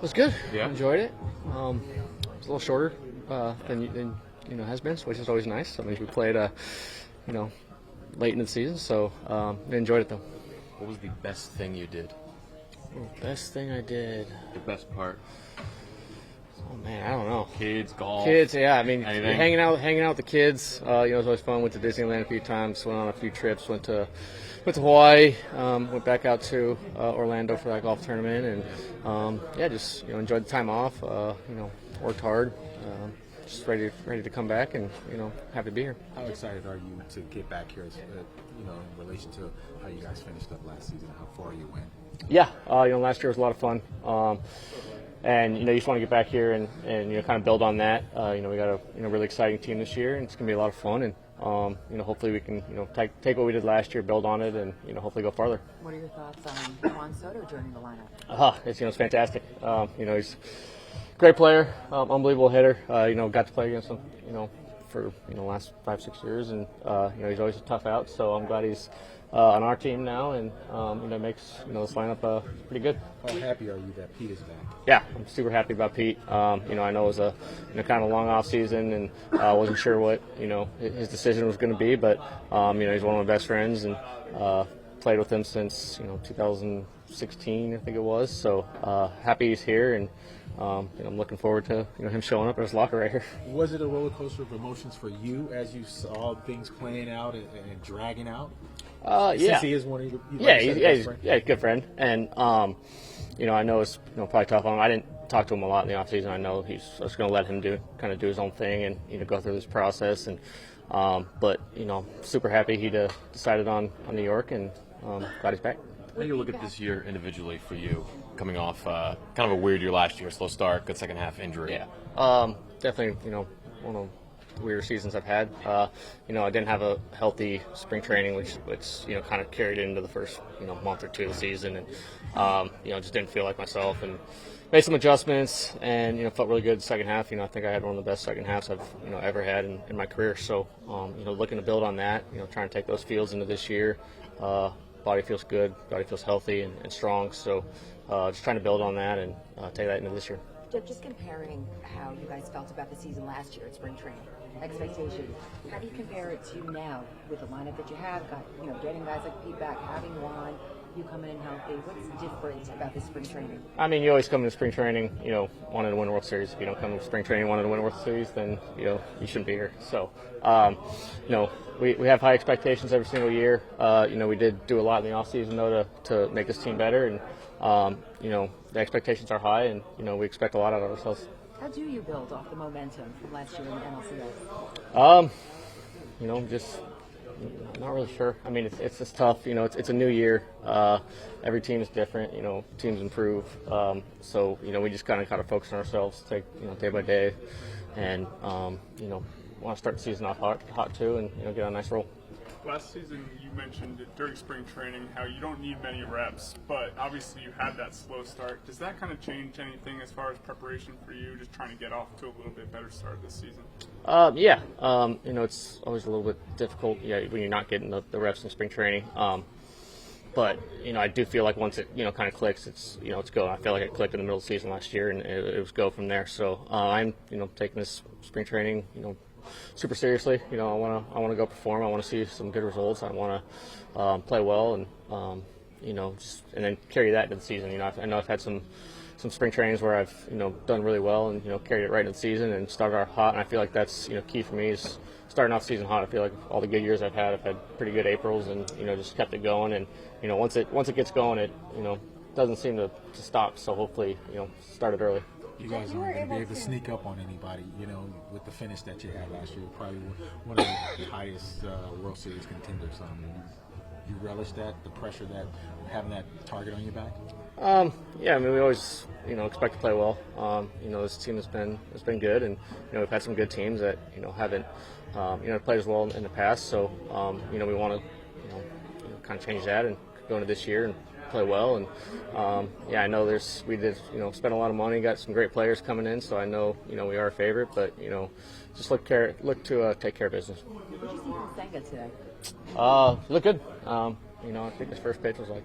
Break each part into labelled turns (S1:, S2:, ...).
S1: was good.
S2: Yeah.
S1: Enjoyed it. It was a little shorter than has been, which is always nice. I mean, we played late in the season, so I enjoyed it though.
S2: What was the best thing you did?
S1: Best thing I did.
S2: The best part?
S1: Oh man, I don't know.
S2: Kids, golf.
S1: Kids, yeah. I mean,
S2: anything?
S1: hanging out with the kids. It was always fun. Went to Disneyland a few times. Went on a few trips. Went to Hawaii. Went back out to Orlando for that golf tournament, and just enjoyed the time off. Worked hard. Just ready to come back, and happy to be here.
S3: How excited are you to get back here? In relation to how you guys finished up last season, how far you went.
S1: Yeah, last year was a lot of fun. And you just want to get back here and kind of build on that. We got a really exciting team this year, and it's going to be a lot of fun. And hopefully we can take what we did last year, build on it, and hopefully go farther.
S4: What are your thoughts on Juan Soto joining the lineup?
S1: It's fantastic. He's a great player, unbelievable hitter. Got to play against him. For last 5-6 years, and he's always a tough out. So I'm glad he's on our team now, and makes this lineup pretty good.
S3: How happy are you that Pete is back?
S1: Yeah, I'm super happy about Pete. I know it was a kind of long off season, and wasn't sure what his decision was going to be, but he's one of my best friends, and played with him since 2016, I think it was. So happy he's here, and I'm looking forward to him showing up at his locker right here.
S3: Was it a roller coaster of emotions for you as you saw things playing out and dragging out?
S1: Yeah.
S3: Since he is one of your
S1: he's a good friend, and I know it's probably tough on him. I didn't talk to him a lot in the offseason. I know he's just going to let him do his own thing and go through this process. And but super happy he decided on New York, and glad he's back.
S2: How do you look at this year individually for you, coming off kind of a weird year last year, slow start, good second half injury?
S1: Yeah, definitely. One of the weirder seasons I've had. I didn't have a healthy spring training, which kind of carried into the first month or two of the season, and just didn't feel like myself, and made some adjustments, and felt really good the second half. I think I had one of the best second halves I've ever had in my career. So looking to build on that, trying to take those feels into this year. Body feels good, body feels healthy and strong. So just trying to build on that and take that into this year.
S4: Jeff, just comparing how you guys felt about the season last year at spring training, expectations, how do you compare it to now with the lineup that you have, getting guys like Pete back, having Juan, you coming in healthy? What's different about this spring training? I
S1: mean, you always come to spring training, wanting to win a World Series. If you don't come to spring training wanting to win a World Series, then, you shouldn't be here. So, we have high expectations every single year. We did do a lot in the offseason, though, to make this team better. And, the expectations are high, and, we expect a lot out of ourselves.
S4: How do you build off the momentum from last year in the NLCS?
S1: Just not really sure. I mean, it's just tough. It's a new year. Every team is different. Teams improve. So we just kind of focus on ourselves, take day by day, and want to start the season off hot too, and get on a nice roll.
S5: Last season, you mentioned during spring training how you don't need many reps, but obviously you had that slow start. Does that kind of change anything as far as preparation for you, just trying to get off to a little bit better start this season?
S1: Yeah. It's always a little bit difficult when you're not getting the reps in spring training. But, I do feel like once it, kind of clicks, it's go. I feel like it clicked in the middle of the season last year, and it was go from there. So I'm, taking this spring training, super seriously. I want to go perform. I want to see some good results. I want to play well, and and then carry that into the season. I know I've had some spring trainings where I've done really well and carried it right into the season and started off hot. And I feel like that's key for me is starting off season hot. I feel like all the good years I've had pretty good Aprils, and just kept it going. And once it gets going, it doesn't seem to stop. So hopefully start it early.
S3: You guys aren't going to be able to sneak up on anybody, with the finish that you had last year. Probably one of the highest World Series contenders. You relish that, the pressure that having that target on your back?
S1: Yeah, I mean, we always, expect to play well. This team has been good, and we've had some good teams that haven't played as well in the past. So we want to kind of change that and go into this year and play well. And I know we did spend a lot of money, got some great players coming in, so I know we are a favorite, but just look to take care of business.
S4: What did you see from Senga today?
S1: Look good. I think his first pitch was like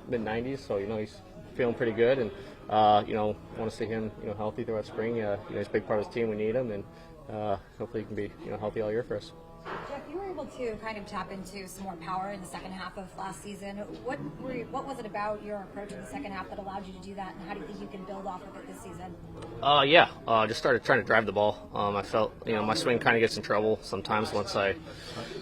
S1: mid-90s, so he's feeling pretty good, and want to see him, healthy throughout spring. He's a big part of his team. We need him, and hopefully he can be, healthy all year for us.
S6: Jeff, you were able to kind of tap into some more power in the second half of last season. What was it about your approach in the second half that allowed you to do that, and how do you think you can build off of it this season?
S1: Just started trying to drive the ball. I felt, my swing kind of gets in trouble sometimes once I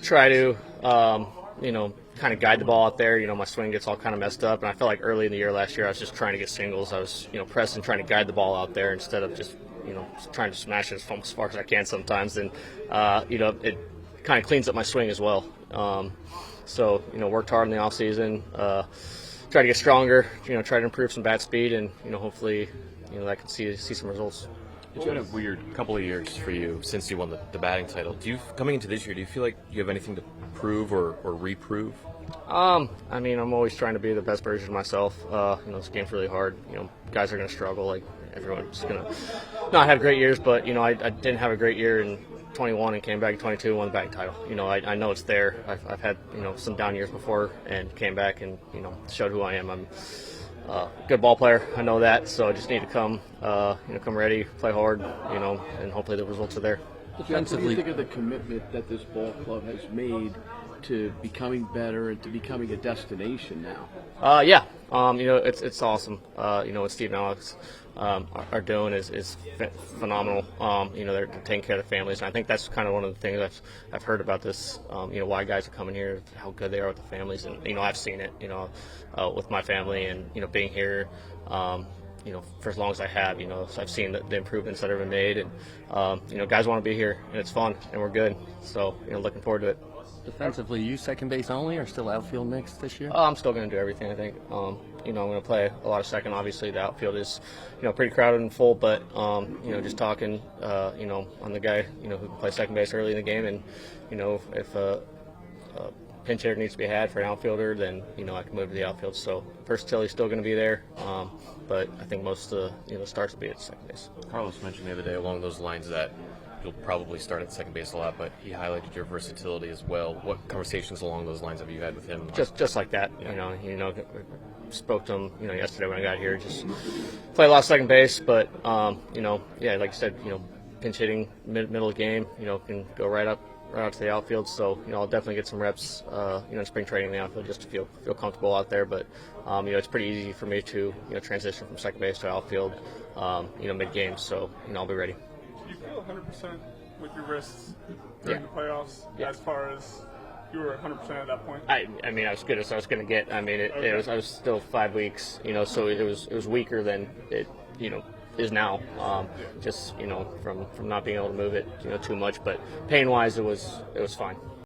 S1: try to, kind of guide the ball out there. My swing gets all kind of messed up, and I felt like early in the year last year I was just trying to get singles. I was, pressing, trying to guide the ball out there instead of just, trying to smash it as far as I can sometimes. And, it kind of cleans up my swing as well. Worked hard in the off season, try to get stronger, try to improve some bat speed, and hopefully, I can see some results.
S2: It's been a weird couple of years for you since you won the batting title. Coming into this year, do you feel like you have anything to prove or reprove?
S1: I'm always trying to be the best version of myself. This game's really hard. Guys are going to struggle. Like everyone's going to not have great years, but I didn't have a great year in 21 and came back in 22 and won the batting title. I know it's there. I've had some down years before and came back and showed who I am. I'm a good ball player. I know that, so I just need to come ready, play hard, and hopefully the results are there.
S7: What do you think of the commitment that this ball club has made to becoming better and to becoming a destination now?
S1: It's awesome. What Steve and Alex are doing is phenomenal. They're taking care of the families, and I think that's kind of one of the things I've heard about this. Why guys are coming here, how good they are with the families, and I've seen it. With my family, and being here. For as long as I have, so I've seen the improvements that have been made, and guys want to be here, and it's fun, and we're good. So looking forward to it.
S8: Defensively, you second base only, or still outfield mix this year?
S1: I'm still going to do everything, I think. I'm going to play a lot of second. Obviously, the outfield is, pretty crowded and full. But, just talking, I'm the guy, who can play second base early in the game. And, if a pinch hitter needs to be had for an outfielder, then, I can move to the outfield. So versatility is still going to be there. But I think most of the starts will be at second base.
S2: Carlos mentioned the other day along those lines that you'll probably start at second base a lot, but he highlighted your versatility as well. What conversations along those lines have you had with him?
S1: Just like that, spoke to him, yesterday when I got here. Just play a lot of second base, but like you said, pinch hitting middle of the game, can go right out to the outfield. So I'll definitely get some reps, in spring training in the outfield just to feel comfortable out there. But it's pretty easy for me to transition from second base to outfield, mid game. So I'll be ready.
S5: Do you feel 100% with your wrists during the playoffs? As far as you were 100% at that point?
S1: I was good as I was going to get. I was still 5 weeks, so it was weaker than it, is now. Just from not being able to move it, too much. But pain wise, it was fine.